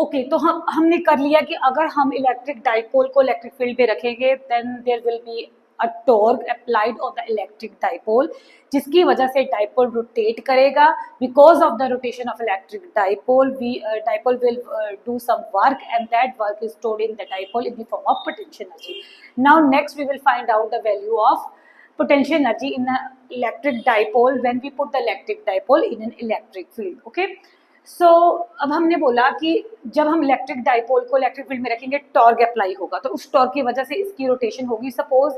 Okay तो हमने कर लिया कि अगर हम इलेक्ट्रिक डाइपोल को इलेक्ट्रिक फील्ड पे रखेंगे then there will be a torque applied on the electric dipole, जिसकी वजह से डाइपोल रोटेट करेगा। Because of the rotation of electric dipole dipole will do some work and that work is stored in the dipole in the form of potential energy. Now next we will find out the value of potential energy in an electric dipole when we put the electric dipole in an electric field. Okay, so अब हमने बोला कि जब हम electric dipole को electric field में रखेंगे torque apply होगा, तो उस टॉर्क की वजह से इसकी रोटेशन होगी। सपोज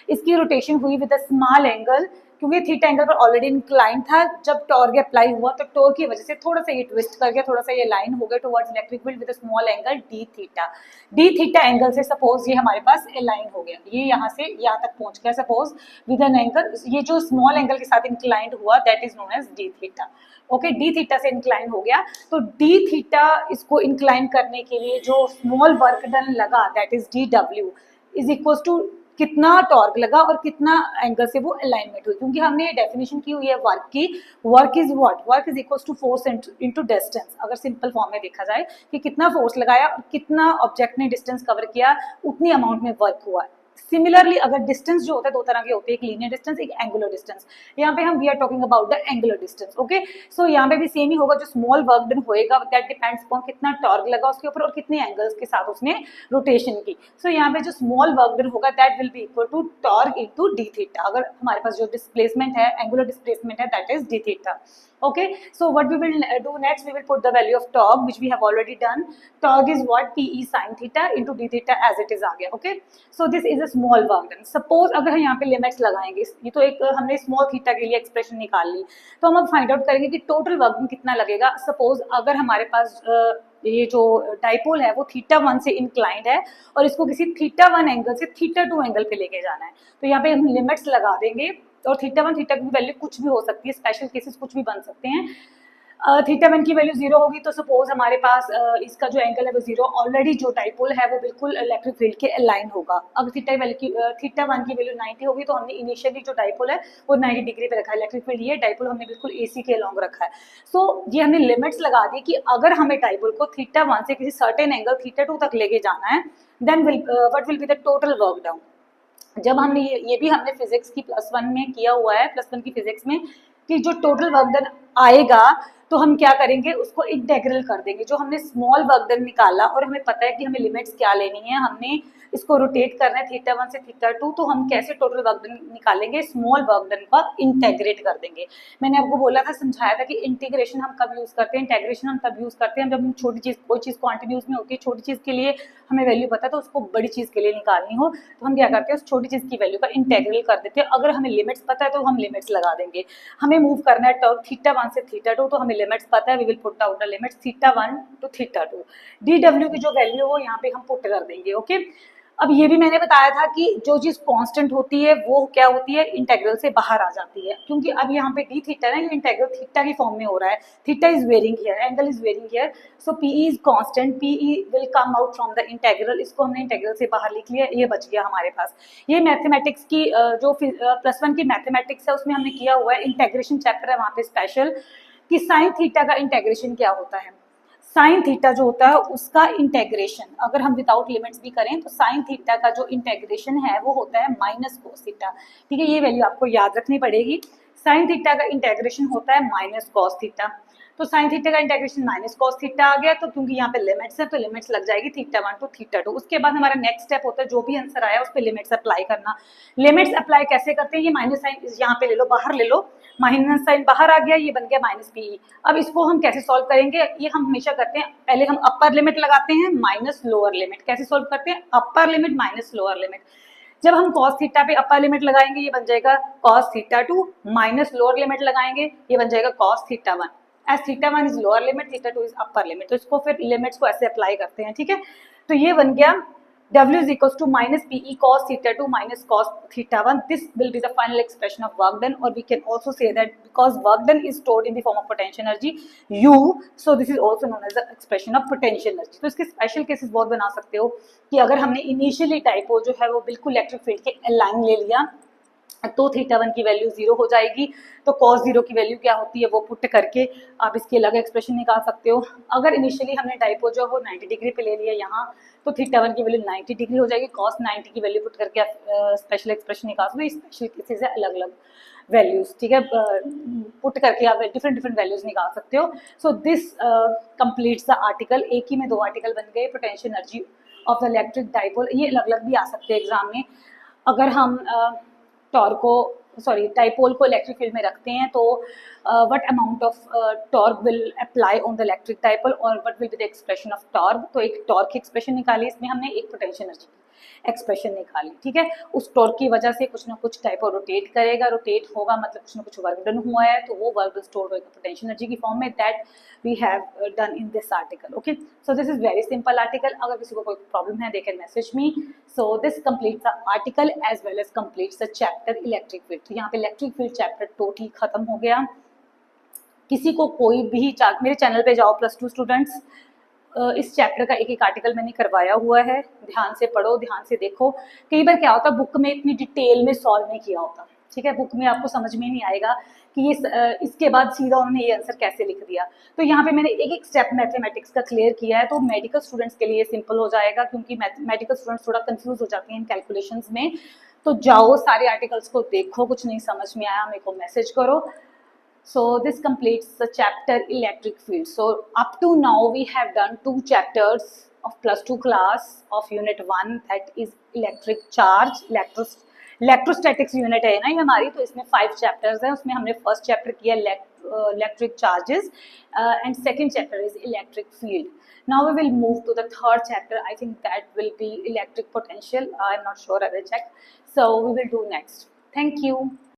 इसकी रोटेशन हुई विद अ स्मॉल एंगल, क्योंकि थीटा एंगल पर ऑलरेडी इंक्लाइन था। जब टॉर्क अप्लाई हुआ तो टॉर्क की वजह से थोड़ा सा ये ट्विस्ट कर गया, थोड़ा सा ये लाइन हो गया towards electric field with a small angle D theta. D theta angle से सपोज ये हमारे पास अलाइन हो गया, ये यहाँ से यहाँ तक पहुंच गया सपोज विद एन एंगल, ये जो स्मॉल एंगल के साथ इंक्लाइंड हुआ that is known as D theta. Okay, D theta से इंक्लाइन हो गया, तो डी थीटा इसको इंक्लाइन करने के लिए जो स्मॉल वर्क डन लगा that is D W is equal to कितना टॉर्क लगा और कितना एंगल से वो अलाइनमेंट हुई। क्योंकि हमने ये डेफिनेशन की हुई है वर्क की, work is what, work is equal to force into distance. अगर सिंपल फॉर्म में देखा जाए कि कितना फोर्स लगाया और कितना ऑब्जेक्ट ने डिस्टेंस कवर किया, उतनी अमाउंट में वर्क हुआ है। सिमिलरली अगर डिस्टेंस जो होता है दो तरह के होते हैं, एक लीनियर डिस्टेंस, एक एंगुलर डिस्टेंस। यहाँ पे हम we are talking about the angular distance. Okay, so यहाँ पे भी सेम ही होगा, जो स्मॉल वर्क डन होएगा दैट डिपेंड्स अपॉन कितना टॉर्क लगा उसके ऊपर और कितने एंगल्स के साथ उसने रोटेशन की। सो यहाँ पे जो स्मॉल वर्क डन होगा that will be equal to torque into D theta. अगर हमारे पास जो डिस्प्लेसमेंट है, एंगुलर डिस्प्लेसमेंट है, that is D theta. Okay, so what we will do next, we will put the value of torque which we have already done. Torque is what, PE sin theta into d theta as it is आ गया। Okay, so this is a small work done. Suppose अगर हम यहाँ पे limits लगाएंगे, ये तो एक हमने स्मॉल थीटा के लिए एक्सप्रेशन निकाल ली, तो हम अब फाइंड आउट करेंगे कि टोटल वर्क डन कितना लगेगा। सपोज अगर हमारे पास ये जो डाइपोल है वो थीटा 1 से इंक्लाइंड है और इसको किसी थीटा 1 एंगल से थीटा 2 एंगल पे लेके जाना है, तो यहाँ पे हम लिमिट्स लगा देंगे और थीटा 1 थीटा 2 की वैल्यू कुछ भी हो सकती है, स्पेशल केसेस कुछ भी बन सकते हैं। थीटा 1 की वैल्यू 0 होगी तो सपोज हमारे पास इसका जो एंगल है वो 0, ऑलरेडी जो डाइपोल है वो बिल्कुल इलेक्ट्रिक फील्ड के अलाइन होगा। अगर थीटा 1 की वैल्यू 90 होगी तो हमने इनिशियली जो डाइपोल है वो 90 डिग्री पे रखा है, इलेक्ट्रिक फील्ड ये डाइपोल हमने बिल्कुल एसी के अलॉन्ग रखा है। सो ये हमने लिमिट्स लगा दी कि अगर हमें डाइपोल को थीटा 1 से किसी सर्टेन एंगल थीटा 2 तक लेके जाना है, then what will be the total work done. जब हमने ये भी हमने फिजिक्स की +1 में किया हुआ है, +1 की फिजिक्स में, कि जो टोटल वर्क डन आएगा तो हम क्या करेंगे, उसको इंटेग्रल कर देंगे। जो हमने स्मॉल वर्क डन निकाला और हमें पता है कि हमें लिमिट्स क्या लेनी है, हमने इसको रोटेट करना है थीटा 1 से थीटा 2, तो हम कैसे टोटल वर्क डन निकालेंगे, स्मॉल वर्क डन का इंटेग्रेट कर देंगे। मैंने आपको बोला था, समझाया था कि इंटीग्रेशन हम कब यूज करते हैं, इंटेग्रेशन हम तब यूज करते हैं जब हम छोटी चीज, कोई चीज क्वांटिटीज में होती है, छोटी चीज के लिए हमें वैल्यू पता है तो उसको बड़ी चीज के लिए निकालनी हो, तो हम क्या करते हैं, उस छोटी चीज की वैल्यू का इंटेग्रल कर देते हैं। अगर हमें लिमिट्स पता है तो हम लिमिट्स लगा देंगे। हमें मूव करना है टॉर्क थीटा 1 से थीटा 2, तो हमें लिमिट्स पता है, we will put out the limits theta 1 to theta 2। D W की जो वैल्यू है वो यहाँ पे हम पुट कर देंगे। ओके, अब ये भी मैंने बताया था कि जो चीज कांस्टेंट होती है वो क्या होती है, इंटेग्रल से बाहर आ जाती है। क्योंकि अब यहाँ पे डी थीटा ना, ये इंटेग्रल थीटा की फॉर्म में हो रहा है, theta is varying here, angle is varying here, so PE is constant, PE will come out from the integral. इसको हमने इंटेग्रल से बाहर लिख लिया, ये बच गया हमारे पास। ये मैथमेटिक्स की जो +1 की मैथमेटिक्स है उसमें हमने किया हुआ है, इंटेग्रेशन चैप्टर है वहाँ पे स्पेशल, कि साइन थीटा का इंटेग्रेशन क्या होता है। साइन थीटा जो होता है उसका इंटेग्रेशन अगर हम विदाउट लिमिट्स भी करें तो साइन थीटा का जो इंटेग्रेशन है वो होता है माइनस कोस थीटा। ठीक है, ये वैल्यू आपको याद रखनी पड़ेगी। साइन थीटा का इंटेग्रेशन होता है माइनस कॉस थीटा, तो साइन थीटा का इंटेग्रेशन माइनस कॉस थीटा आ गया, तो क्योंकि यहाँ पे लिमिट्स है तो लिमिट्स लग जाएगी थीटा 1 टू थीटा 2। उसके बाद हमारा नेक्स्ट स्टेप होता है जो भी आंसर आया उस पर लिमिट्स अप्लाई करना। लिमिट्स अप्लाई कैसे करते हैं, ये माइनस साइन यहाँ पे ले लो, बाहर ले लो, माइनस साइन बाहर आ गया, ये बन गया माइनस पी। अब इसको हम कैसे सॉल्व करेंगे, ये हम हमेशा करते हैं, पहले हम अपर लिमिट लगाते हैं माइनस लोअर लिमिट। कैसे सॉल्व करते हैं, upper limit minus lower limit. जब हम cos थीटा पे अपर लिमिट लगाएंगे ये बन जाएगा cos theta 2, minus lower limit लगाएंगे ये बन जाएगा cos theta 1। As theta 1 is lower limit, theta 2 is upper limit, तो इसको फिर लिमिट्स को ऐसे अप्लाई करते हैं। ठीक है, तो ये बन गया W is equals to minus PE cos theta 2 minus cos theta 1. This will be the final expression of work done, or we can also say that because work done is stored in the form of potential energy U, so this is also known as the expression of potential energy. तो इसके special cases बहुत बना सकते हो कि अगर हमने initially dipole जो है वो बिल्कुल इलेक्ट्रिक फील्ड के अलाइन ले लिया, तो थीटा 1 की वैल्यू 0 हो जाएगी। तो cos 0 की वैल्यू क्या होती है वो पुट करके आप इसकी अलग एक्सप्रेशन निकाल सकते हो। अगर इनिशियली हमने डाइपोल जो है 90 डिग्री पे ले लिया यहाँ, तो थीटा 1 की वैल्यू 90 डिग्री हो जाएगी। cos 90 की वैल्यू पुट करके आप स्पेशल एक्सप्रेशन निकाल सकते हो। स्पेशल केसेस है अलग अलग वैल्यूज, ठीक है, पुट करके आप डिफरेंट डिफरेंट वैल्यूज निकाल सकते हो। सो दिस कंप्लीट्स द आर्टिकल। एक ही में दो आर्टिकल बन गए। Potential energy of the electric dipole, ये अलग अलग भी आ सकते हैं एग्जाम में। अगर हम टॉर्क को डाइपोल को इलेक्ट्रिक फील्ड में रखते हैं तो what amount of torque will apply on the electric dipole और what will be the expression of torque. तो एक टॉर्क की एक्सप्रेशन निकाली, इसमें हमने एक पोटेंशियल एनर्जी की एक्सप्रेशन निकाली, ठीक है। उस टॉर्क की वजह से कुछ ना कुछ डाइपोल रोटेट करेगा, रोटेट होगा मतलब कुछ ना कुछ वर्क डन हुआ है, तो वो वर्क स्टोर होगा पोटेंशियल एनर्जी की फॉर्म में। That we have done in this article. Okay, so this is very simple article. अगर किसी को कोई प्रॉब्लम है they can message me. So this completes the article as well as completes the chapter electric field. तो यहाँ पे electric field chapter totally खत्म हो गया। किसी को कोई भी मेरे चैनल पे जाओ +2 स्टूडेंट्स, इस चैप्टर का एक एक आर्टिकल मैंने करवाया हुआ है, ध्यान से पढ़ो, ध्यान से देखो। कई बार क्या होता है बुक में इतनी डिटेल में सॉल्व नहीं किया होता, ठीक है, बुक में आपको समझ में नहीं आएगा कि ये इसके बाद सीधा उन्होंने ये आंसर कैसे लिख दिया। तो यहाँ पे मैंने एक एक स्टेप मैथमेटिक्स का क्लियर किया है, तो मेडिकल स्टूडेंट्स के लिए सिंपल हो जाएगा, क्योंकि मेडिकल स्टूडेंट्स थोड़ा कंफ्यूज हो जाते हैं इन कैलकुलेशंस में। तो जाओ सारे आर्टिकल्स को देखो, कुछ नहीं समझ में आया मेरे को मैसेज करो। So this completes the chapter electric field. So up to now we have done 2 chapters of +2 class of unit 1, that is electric charge, electrostatics unit है ना ये हमारी। तो इसमें 5 chapters हैं, उसमें हमने first chapter किया electric charges and second chapter is electric field. Now we will move to the third chapter. I think that will be electric potential. I'm not sure, I will check. So we will do next. Thank you.